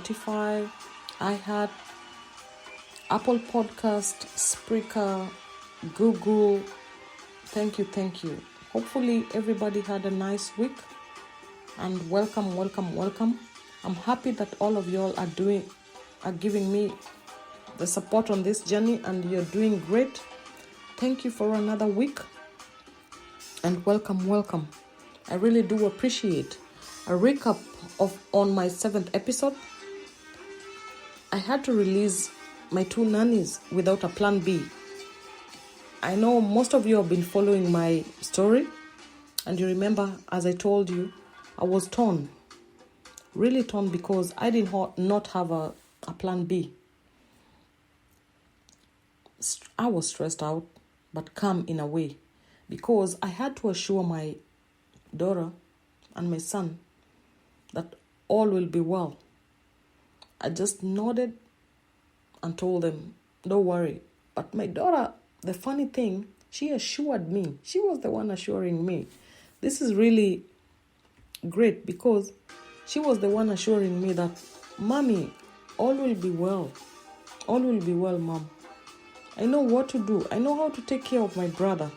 Spotify, iHeart, Apple Podcast, Spreaker, Google. Thank you. Hopefully everybody had a nice week, and welcome. I'm happy that all of y'all are giving me the support on this journey, and you're doing great. Thank you for another week, and welcome. I really do appreciate a recap on my 7th episode. I had to release my 2 nannies without a plan B. I know most of you have been following my story, and you remember, as I told you, I was torn, really torn, because I did not have a plan B. I was stressed out, but calm in a way, because I had to assure my daughter and my son that all will be well. I just nodded and told them, don't worry. But my daughter, the funny thing, she assured me. She was the one assuring me. This is really great, because she was the one assuring me that, Mommy, all will be well. All will be well, Mom. I know what to do. I know how to take care of my brother.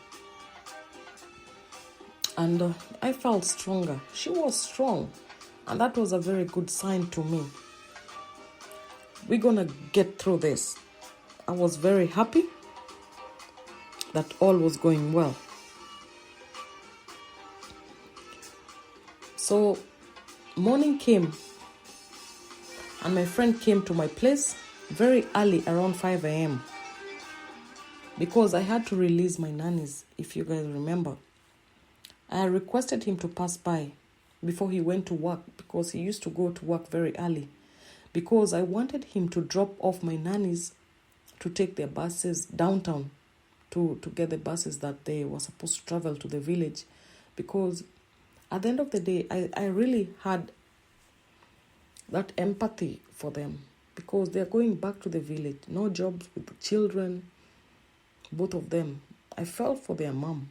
And I felt stronger. She was strong. And that was a very good sign to me. We're going to get through this. I was very happy that all was going well. So morning came, and my friend came to my place very early, around 5 a.m. because I had to release my nannies, if you guys remember. I requested him to pass by before he went to work, because he used to go to work very early, because I wanted him to drop off my nannies to take their buses downtown to get the buses that they were supposed to travel to the village. Because at the end of the day, I really had that empathy for them, because they're going back to the village, no jobs, with the children, both of them. I felt for their mom,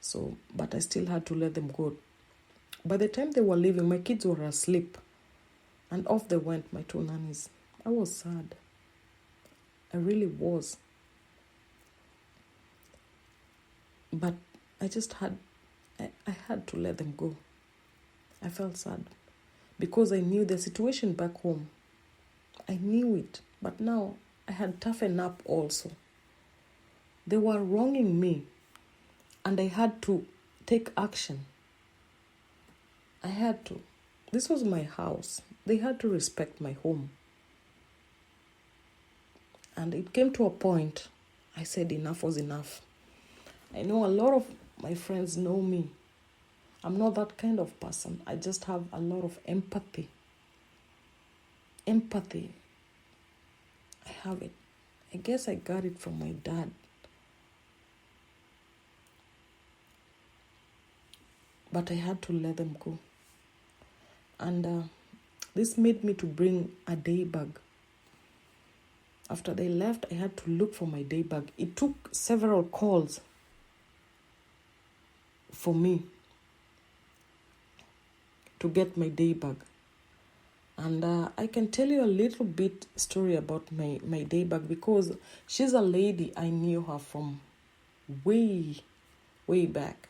So, but I still had to let them go. By the time they were leaving, my kids were asleep, and off they went, my 2 nannies. I was sad. I really was. But I had to let them go. I felt sad, because I knew the situation back home. I knew it, but now I had toughened up also. They were wronging me, and I had to take action. I had to. This was my house. They had to respect my home. And it came to a point, I said enough was enough. I know a lot of my friends know me. I'm not that kind of person. I just have a lot of empathy. Empathy. I have it. I guess I got it from my dad. But I had to let them go. And this made me to bring a day bag. After they left, I had to look for my day bag. It took several calls for me to get my day bag. And I can tell you a little bit story about my day bag, because she's a lady. I knew her from way back.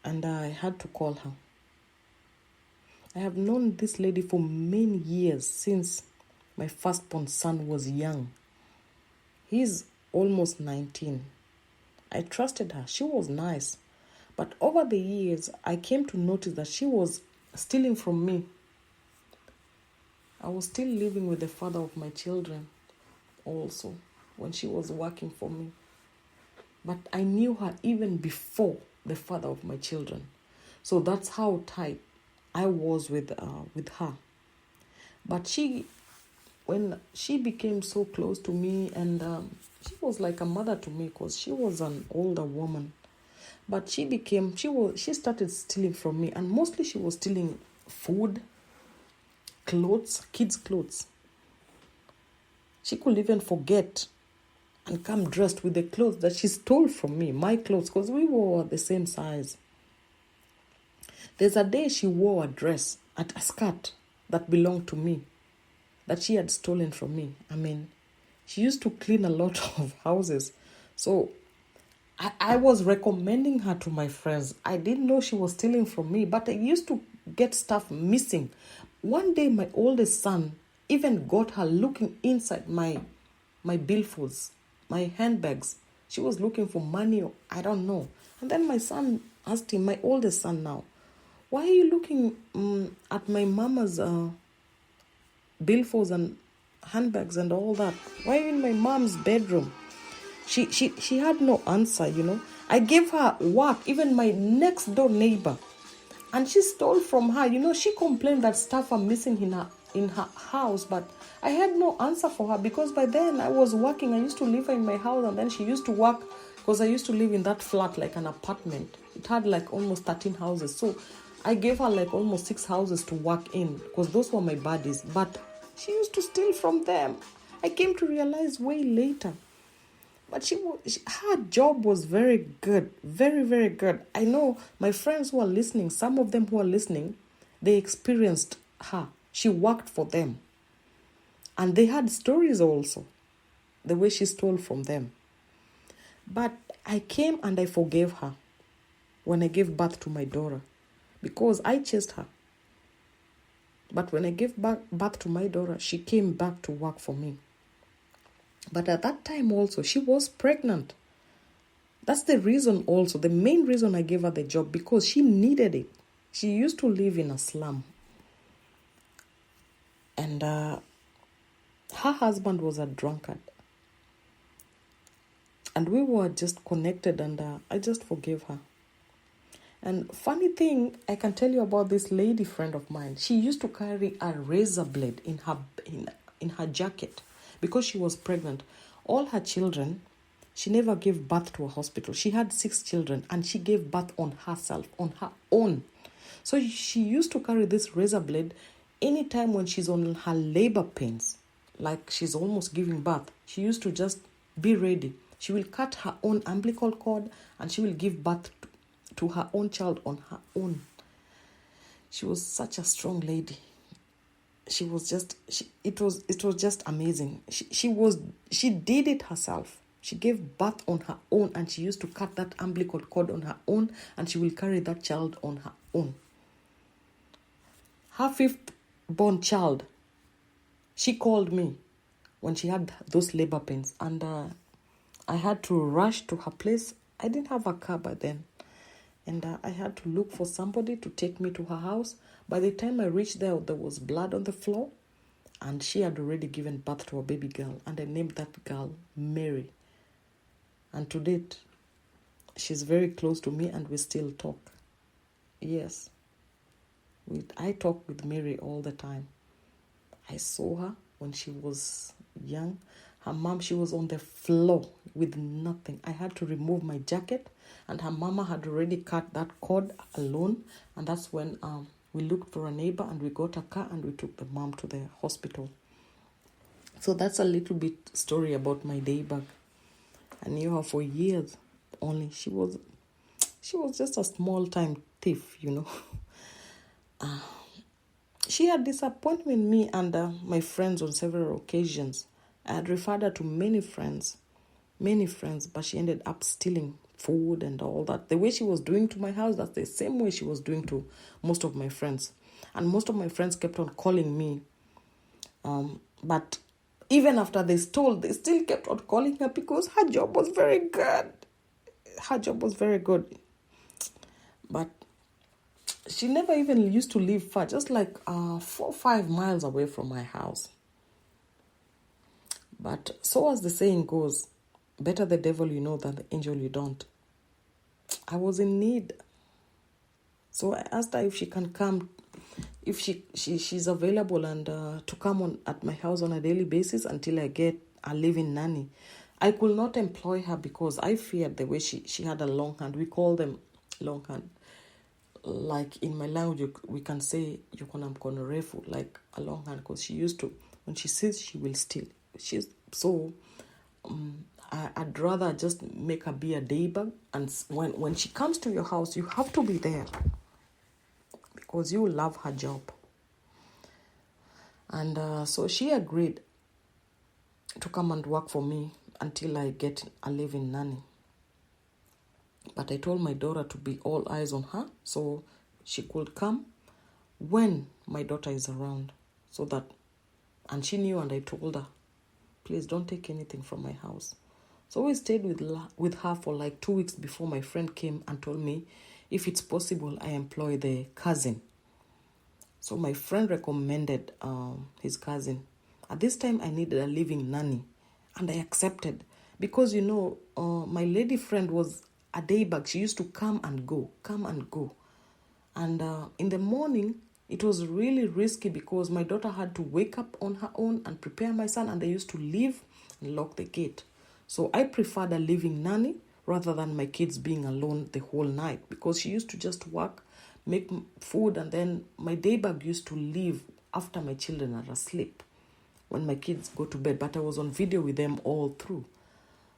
And I had to call her. I have known this lady for many years, since my firstborn son was young. He's almost 19. I trusted her. She was nice. But over the years, I came to notice that she was stealing from me. I was still living with the father of my children also, when she was working for me. But I knew her even before the father of my children. So that's how tight I was with her. But when she became so close to me, and she was like a mother to me, because she was an older woman. But she started stealing from me, and mostly she was stealing food, clothes, kids' clothes. She could even forget and come dressed with the clothes that she stole from me, my clothes, because we were the same size. There's a day she wore a dress, a skirt, that belonged to me, that she had stolen from me. I mean, she used to clean a lot of houses. So I was recommending her to my friends. I didn't know she was stealing from me, but I used to get stuff missing. One day, my oldest son even got her looking inside my billfolds, my handbags. She was looking for money, or I don't know. And then my son asked him, my oldest son now, why are you looking at my mama's billfolds and handbags and all that? Why are you in my mom's bedroom? She had no answer, I gave her work, even my next door neighbor, and she stole from her. She complained that stuff are missing in her house, but I had no answer for her, because by then I was working. I used to live in my house, and then she used to work, because I used to live in that flat like an apartment. It had like almost 13 houses, so I gave her like almost 6 houses to work in, because those were my buddies, but she used to steal from them. I came to realize way later. But her job was very good, very, very good. I know my friends who are listening, some of them who are listening, they experienced her. She worked for them. And they had stories also, the way she stole from them. But I came and I forgave her when I gave birth to my daughter, because I chased her. But when I gave birth to my daughter, she came back to work for me. But at that time also, she was pregnant. That's the reason also, the main reason I gave her the job, because she needed it. She used to live in a slum. And her husband was a drunkard. And we were just connected, and I just forgave her. And funny thing, I can tell you about this lady friend of mine. She used to carry a razor blade in her jacket, because she was pregnant. All her children, she never gave birth to a hospital. She had 6 children, and she gave birth on herself, on her own. So she used to carry this razor blade anytime when she's on her labor pains, like she's almost giving birth. She used to just be ready. She will cut her own umbilical cord, and she will give birth to her own child on her own. She was such a strong lady. She was just, it was just amazing. She did it herself. She gave birth on her own, and she used to cut that umbilical cord on her own, and she will carry that child on her own. Her 5th born child, she called me when she had those labor pains, and I had to rush to her place. I didn't have a car by then, and I had to look for somebody to take me to her house. By the time I reached there was blood on the floor, and she had already given birth to a baby girl, and I named that girl Mary. And to date, she's very close to me, and we still talk. Yes, I talk with Mary all the time. I saw her when she was young. Her mom, she was on the floor with nothing. I had to remove my jacket, and her mama had already cut that cord alone, and that's when we looked for a neighbor, and we got a car, and we took the mom to the hospital. So that's a little bit story about my daybug. I knew her for years. Only she was just a small time thief, She had disappointed me and my friends on several occasions. I had referred her to many friends, but she ended up stealing food and all that. The way she was doing to my house, that's the same way she was doing to most of my friends. And most of my friends kept on calling me. But even after they stole, they still kept on calling her, because her job was very good. But she never even used to live far, just like 4 or 5 miles away from my house. But so as the saying goes, better the devil you know than the angel you don't. I was in need. So I asked her if she can come, if she's available, and to come on at my house on a daily basis until I get a living nanny. I could not employ her because I feared the way she had a long hand. We call them long hand. Like in my language, we can say yukona mkono refu, like a long hand, because she used to, when she says she will steal. I'd rather just make her be a daybug, and when she comes to your house, you have to be there, because you love her job. And so she agreed to come and work for me until I get a living nanny. But I told my daughter to be all eyes on her so she could come when my daughter is around. And she knew, and I told her, please don't take anything from my house. So we stayed with her for like 2 weeks before my friend came and told me if it's possible I employ the cousin. So my friend recommended his cousin. At this time I needed a living nanny, and I accepted because my lady friend was a day bag. She used to come and go. And in the morning, it was really risky because my daughter had to wake up on her own and prepare my son, and they used to leave and lock the gate. So I preferred a living nanny rather than my kids being alone the whole night, because she used to just work, make food, and then my day bag used to leave after my children are asleep when my kids go to bed. But I was on video with them all through.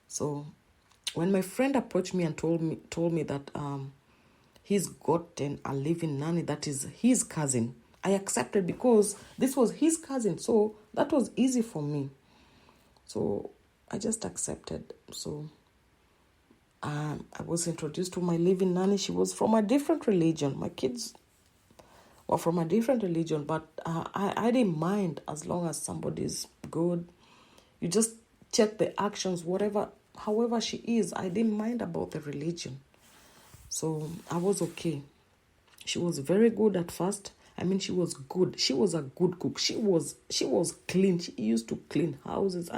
So when my friend approached me and told me that he's gotten a living nanny that is his cousin, I accepted because this was his cousin. So that was easy for me. So I just accepted. So I was introduced to my living nanny. She was from a different religion. My kids were from a different religion, but I didn't mind as long as somebody's good. You just check the actions, however she is. I didn't mind about the religion. So I was okay. She was very good at first. I mean, she was good. She was a good cook. She was clean. She used to clean houses.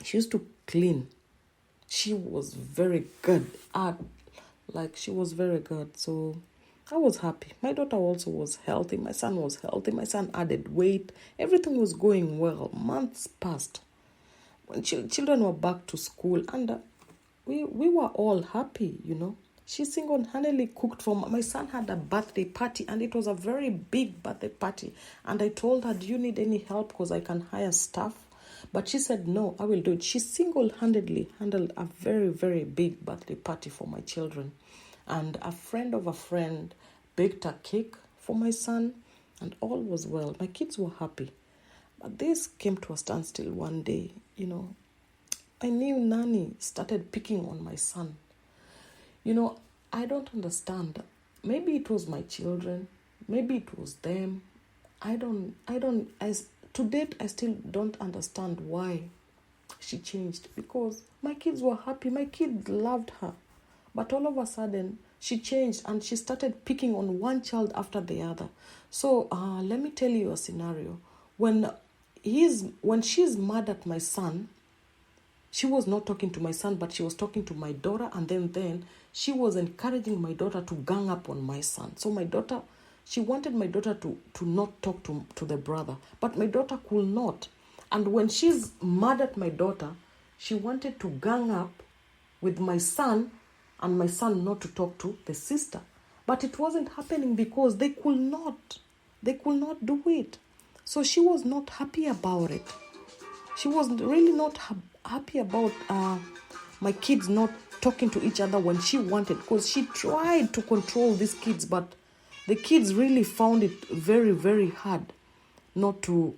She used to clean. She was very good at, she was very good. So I was happy. My daughter also was healthy. My son was healthy. My son added weight. Everything was going well. Months passed. When children were back to school, and we were all happy, She single-handedly cooked for my son. Had a birthday party, and it was a very big birthday party. And I told her, do you need any help? Because I can hire staff. But she said, no, I will do it. She single-handedly handled a very, very big birthday party for my children. And a friend of a friend baked a cake for my son, and all was well. My kids were happy. But this came to a standstill one day, My new nanny started picking on my son. I don't understand. Maybe it was my children. Maybe it was them. To date, I still don't understand why she changed, because my kids were happy. My kids loved her. But all of a sudden, she changed and she started picking on one child after the other. So let me tell you a scenario. When she's mad at my son, she was not talking to my son, but she was talking to my daughter. And then she was encouraging my daughter to gang up on my son. So she wanted my daughter to not talk to the brother. But my daughter could not. And when she's mad at my daughter, she wanted to gang up with my son, and my son not to talk to the sister. But it wasn't happening because they could not do it. So she was not happy about it. She was really not happy about my kids not talking to each other when she wanted, because she tried to control these kids, but the kids really found it very, very hard not to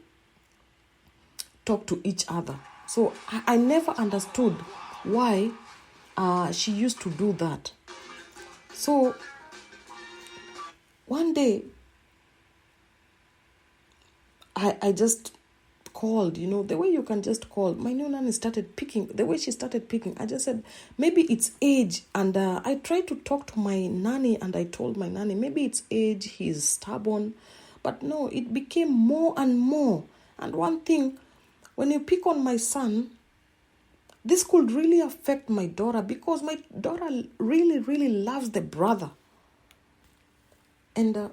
talk to each other. So I never understood why she used to do that. So one day, I just called, the way you can just call. My new nanny started picking. The way she started picking, I just said, maybe it's age. And I tried to talk to my nanny, and I told my nanny, maybe it's age, he's stubborn. But no, it became more and more. And one thing, when you pick on my son, this could really affect my daughter, because my daughter really, really loves the brother. And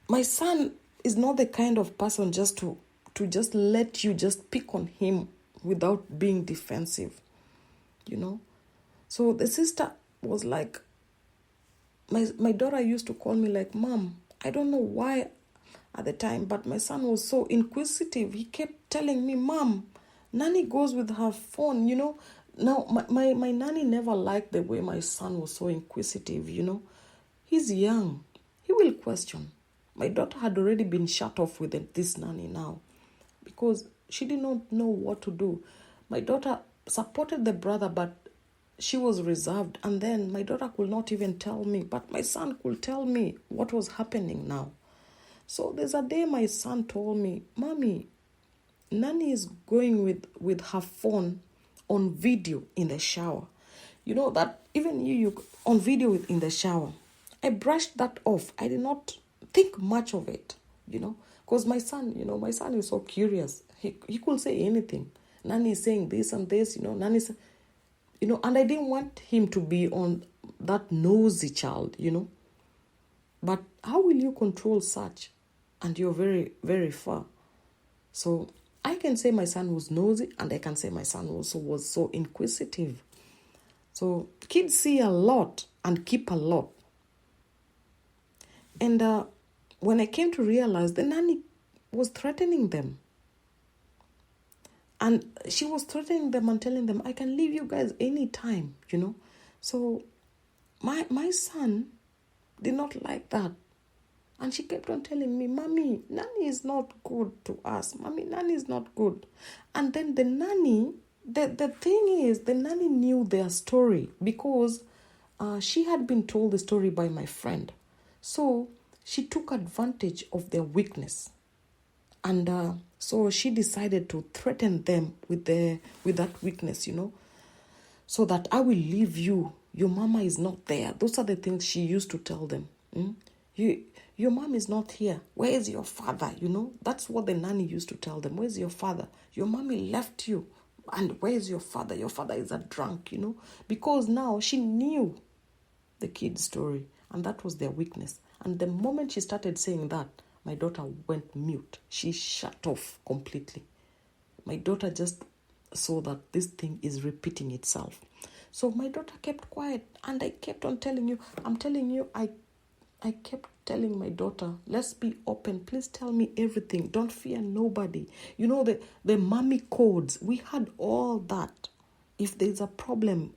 my son is not the kind of person just to just let you just pick on him without being defensive, So the sister was like, my daughter used to call me like, Mom, I don't know why at the time, but my son was so inquisitive. He kept telling me, Mom, Nanny goes with her phone, Now, my nanny never liked the way my son was so inquisitive, He's young. He will question. My daughter had already been shut off with this nanny now because she did not know what to do. My daughter supported the brother, but she was reserved. And then my daughter could not even tell me, but my son could tell me what was happening now. So there's a day my son told me, Mommy, Nanny is going with her phone on video in the shower. You know that even you on video in the shower. I brushed that off. I did not think much of it, because my son is so curious. He could say anything. Nanny is saying this and this, Nanny's, and I didn't want him to be on that nosy child, But how will you control such? And you're very, very far. So I can say my son was nosy, and I can say my son also was so inquisitive. So kids see a lot and keep a lot. And when I came to realize, the nanny was threatening them. And she was threatening them and telling them, I can leave you guys anytime, So my son did not like that. And she kept on telling me, Mommy, Nanny is not good to us. Mommy, Nanny is not good. And then the nanny, the thing is, the nanny knew their story because she had been told the story by my friend. So she took advantage of their weakness. And so she decided to threaten them with that weakness, so that I will leave you. Your mama is not there. Those are the things she used to tell them. Your mom is not here. Where is your father? That's what the nanny used to tell them. Where's your father? Your mommy left you. And where is your father? Your father is a drunk, Because now she knew the kid's story. And that was their weakness. And the moment she started saying that, my daughter went mute. She shut off completely. My daughter just saw that this thing is repeating itself. So my daughter kept quiet. And I kept on telling you, I kept telling my daughter, let's be open. Please tell me everything. Don't fear nobody. The mommy codes. We had all that. If there's a problem,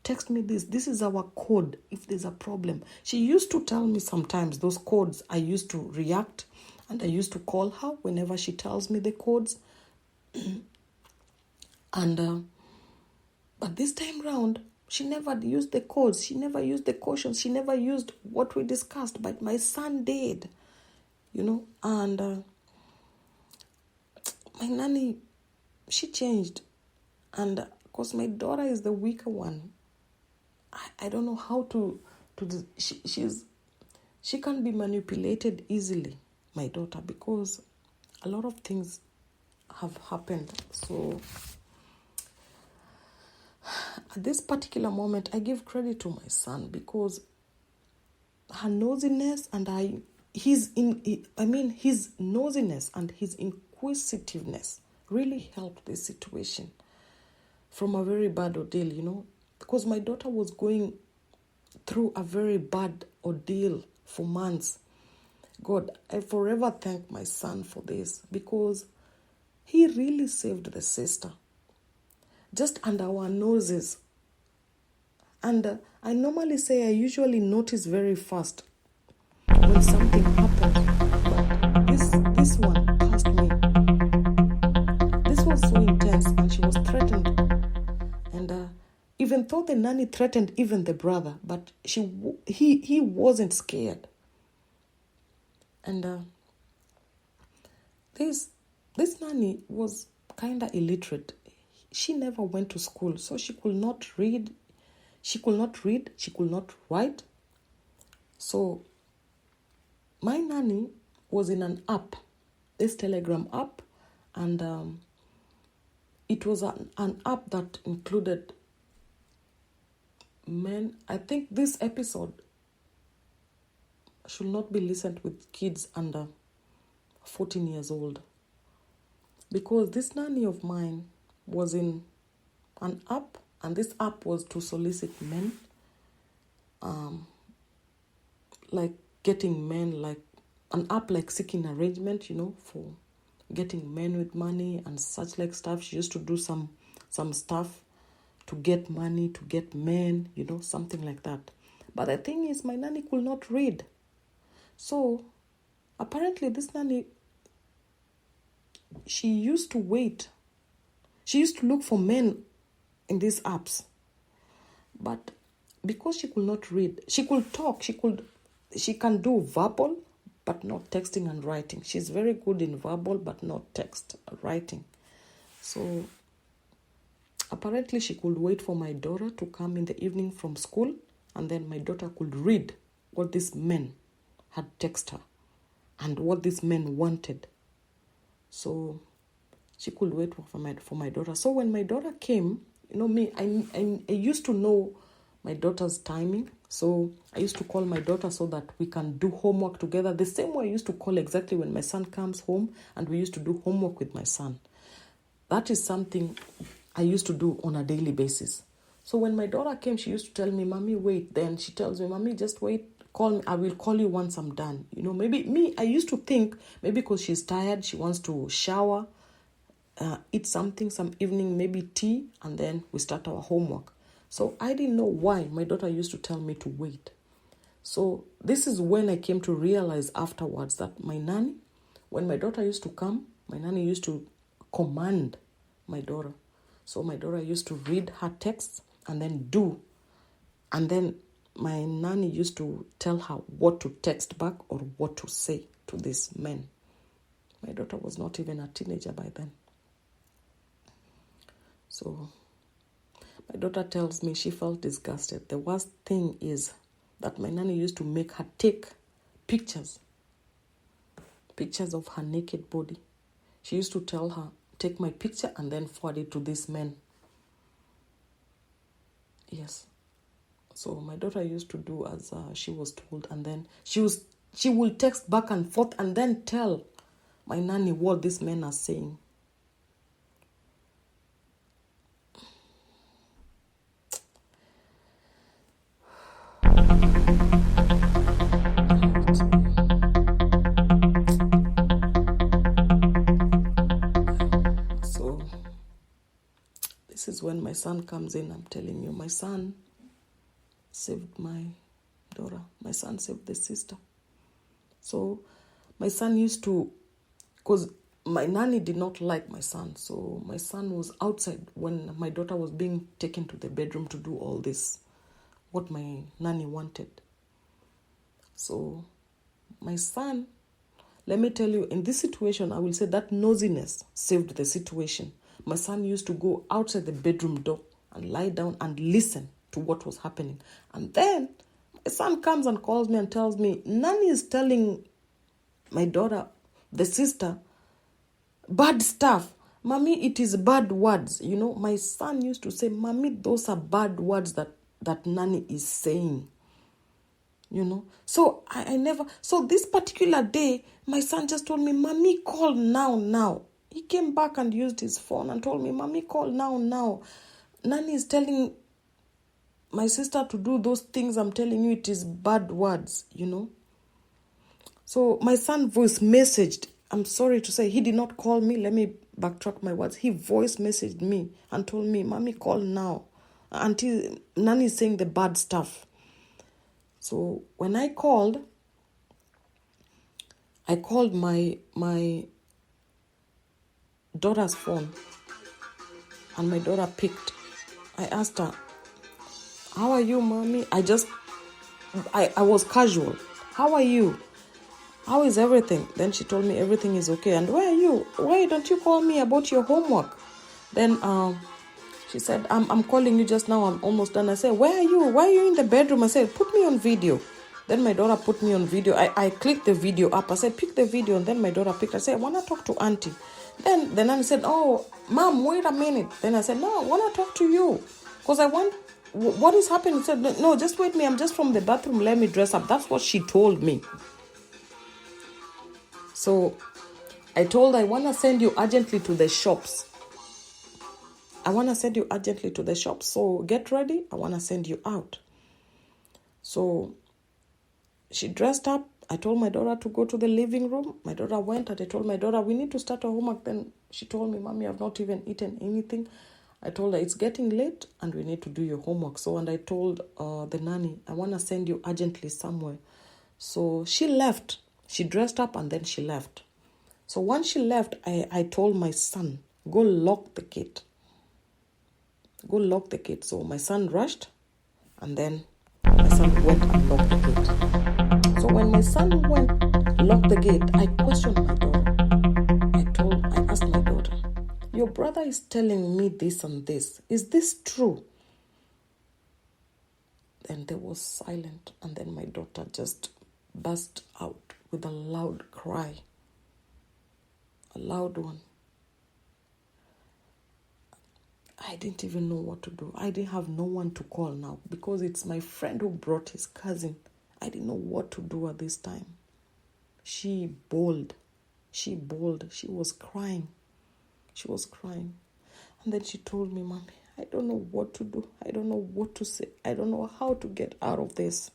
text me this. This is our code if there's a problem. She used to tell me sometimes those codes. I used to react and I used to call her whenever she tells me the codes. But this time round, she never used the codes. She never used the cautions. She never used what we discussed. But my son did, And my nanny, she changed. And because my daughter is the weaker one, I don't know how to she can be manipulated easily, my daughter, because a lot of things have happened. So at this particular moment, I give credit to my son because her nosiness and his nosiness and his inquisitiveness really helped this situation from a very bad ordeal, because my daughter was going through a very bad ordeal for months. God, I forever thank my son for this because he really saved the sister just under our noses. And I normally say I usually notice very fast when something happens. But this one passed me. This was so intense and she was threatened. And even though the nanny threatened even the brother, but he wasn't scared. And this nanny was kind of illiterate. She never went to school, so she could not read. She could not write. So my nanny was in an app, this Telegram app, and it was an app that included men. I think this episode should not be listened with kids under 14 years old, because this nanny of mine was in an app, and this app was to solicit men, like getting men, like an app like Seeking Arrangement, for getting men with money and such like stuff. She used to do some stuff to get money, to get men, something like that. But the thing is, my nanny could not read. So apparently this nanny, she used to wait. She used to look for men in these apps. But because she could not read, she could talk, she can do verbal, but not texting and writing. She's very good in verbal, but not text, writing. So apparently she could wait for my daughter to come in the evening from school, and then my daughter could read what these men had texted her and what these men wanted. So she could wait for my daughter. So when my daughter came, me, I used to know my daughter's timing. So I used to call my daughter so that we can do homework together. The same way I used to call exactly when my son comes home, and we used to do homework with my son. That is something I used to do on a daily basis. So when my daughter came, she used to tell me, Mommy, wait. Then she tells me, Mommy, just wait. Call me. I will call you once I'm done. Maybe me, I used to think maybe because she's tired, she wants to shower, eat something, some evening, maybe tea, and then we start our homework. So I didn't know why my daughter used to tell me to wait. So this is when I came to realize afterwards that my nanny, when my daughter used to come, my nanny used to command my daughter. So my daughter used to read her texts and then do. And then my nanny used to tell her what to text back or what to say to these men. My daughter was not even a teenager by then. So my daughter tells me she felt disgusted. The worst thing is that my nanny used to make her take pictures of her naked body. She used to tell her, take my picture and then forward it to these men. Yes. So my daughter used to do as she was told, and then she will text back and forth and then tell my nanny what these men are saying. So this is when my son comes in. I'm telling you, my son saved my daughter. My son saved the sister. So my son used to, because my nanny did not like my son. So my son was outside when my daughter was being taken to the bedroom to do all this, what my nanny wanted. So my son, let me tell you, in this situation, I will say that nosiness saved the situation. My son used to go outside the bedroom door and lie down and listen to what was happening. And then my son comes and calls me and tells me, Nanny is telling my daughter, the sister, bad stuff. Mommy, it is bad words. My son used to say, Mommy, those are bad words that Nanny is saying. So I never, so this particular day, my son just told me, Mommy, call now. He came back and used his phone and told me, Mommy, call now. Nanny is telling my sister to do those things. I'm telling you, it is bad words, So my son voice messaged, I'm sorry to say, he did not call me. Let me backtrack my words. He voice messaged me and told me, Mommy, call now. Until Nanny is saying the bad stuff. So when I called my daughter's phone, and my daughter picked. I asked her, how are you, Mommy? I was casual. How are you? How is everything? Then she told me everything is okay. And where are you? Why don't you call me about your homework? Then she said, I'm calling you just now. I'm almost done. I said, where are you? Why are you in the bedroom? I said, put me on video. Then my daughter put me on video. I clicked the video up. I said, pick the video. And then my daughter picked. I said, I want to talk to Auntie. Then the nanny said, oh, Mom, wait a minute. Then I said, no, I want to talk to you. Because I want, what is happening? She said, no, just wait me. I'm just from the bathroom. Let me dress up. That's what she told me. So I told her, I want to send you urgently to the shops. So get ready. I want to send you out. So she dressed up. I told my daughter to go to the living room. My daughter went and I told my daughter, we need to start our homework. Then she told me, Mommy, I've not even eaten anything. I told her, it's getting late and we need to do your homework. So, and I told the nanny, I want to send you urgently somewhere. So she left. She dressed up and then she left. So once she left, I told my son, go lock the gate. Go lock the gate. So my son rushed, and then my son went and locked the gate. So when my son went, locked the gate, I questioned my daughter. I asked my daughter, your brother is telling me this and this. Is this true? Then there was silence, and then my daughter just burst out with a loud cry. A loud one. I didn't even know what to do. I didn't have no one to call now because it's my friend who brought his cousin. I didn't know what to do at this time. She bawled. She was crying. And then she told me, Mommy, I don't know what to do. I don't know what to say. I don't know how to get out of this.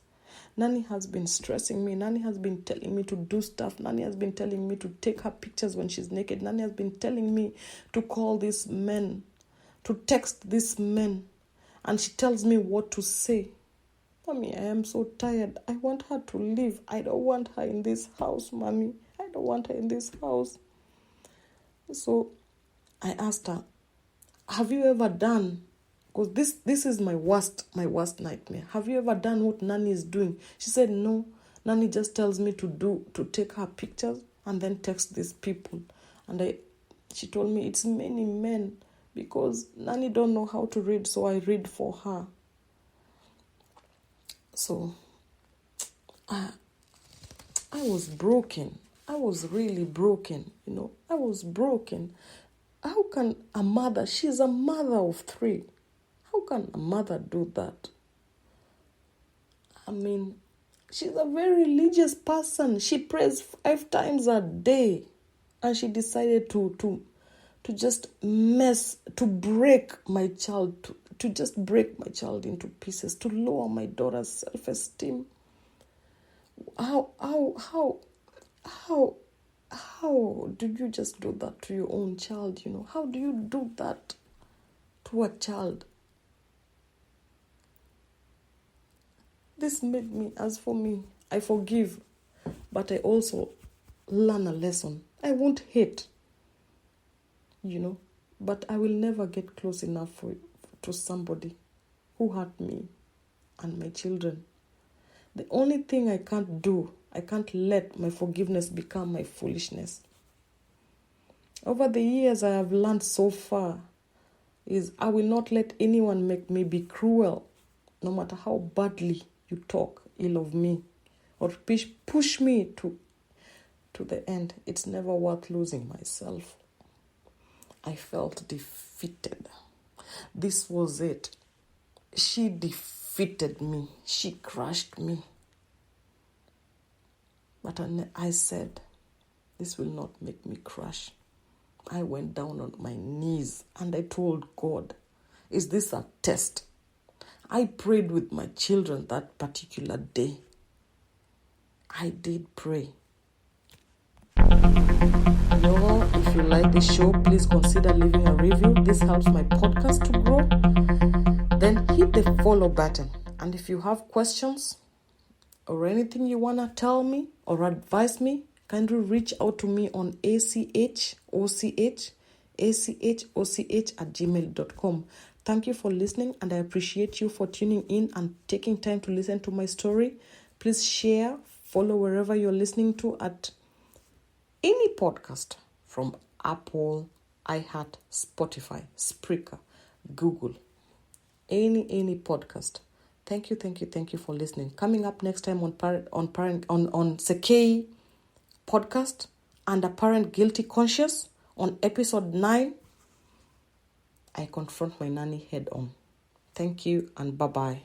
Nanny has been stressing me. Nanny has been telling me to do stuff. Nanny has been telling me to take her pictures when she's naked. Nanny has been telling me to call these men, to text these men. And she tells me what to say. Mommy, I am so tired. I want her to leave. I don't want her in this house, Mommy. I don't want her in this house. So I asked her, have you ever done, because this is my worst nightmare. Have you ever done what Nanny is doing? She said, no. Nanny just tells me to take her pictures and then text these people. And she told me it's many men because Nanny don't know how to read, so I read for her. So I was broken. I was really broken, I was broken. How can a mother, she's a mother of 3. How can a mother do that? I mean, she's a very religious person. She prays 5 times a day. And she decided to just to break my child, to just break my child into pieces, to lower my daughter's self-esteem. How did you just do that to your own child, How do you do that to a child? This made me, as for me, I forgive, but I also learn a lesson. I won't hate, but I will never get close enough to somebody who hurt me and my children. The only thing I can't do, I can't let my forgiveness become my foolishness. Over the years, I have learned so far is I will not let anyone make me be cruel, no matter how badly you talk ill of me or push me to the end. It's never worth losing myself. I felt defeated. This was it. She defeated me. She crushed me. But I said, this will not make me crash. I went down on my knees and I told God, is this a test? I prayed with my children that particular day. I did pray. Y'all, if you like the show, please consider leaving a review. This helps my podcast to grow. Then hit the follow button. And if you have questions or anything you want to tell me or advise me, kindly reach out to me on achoch@gmail.com. Thank you for listening, and I appreciate you for tuning in and taking time to listen to my story. Please share, follow wherever you're listening to at any podcast from Apple, iHeart, Spotify, Spreaker, Google, any podcast. Thank you for listening. Coming up next time on Sekei podcast and Apparent Guilty Conscious on episode 9, I confront my nanny head on. Thank you and bye-bye.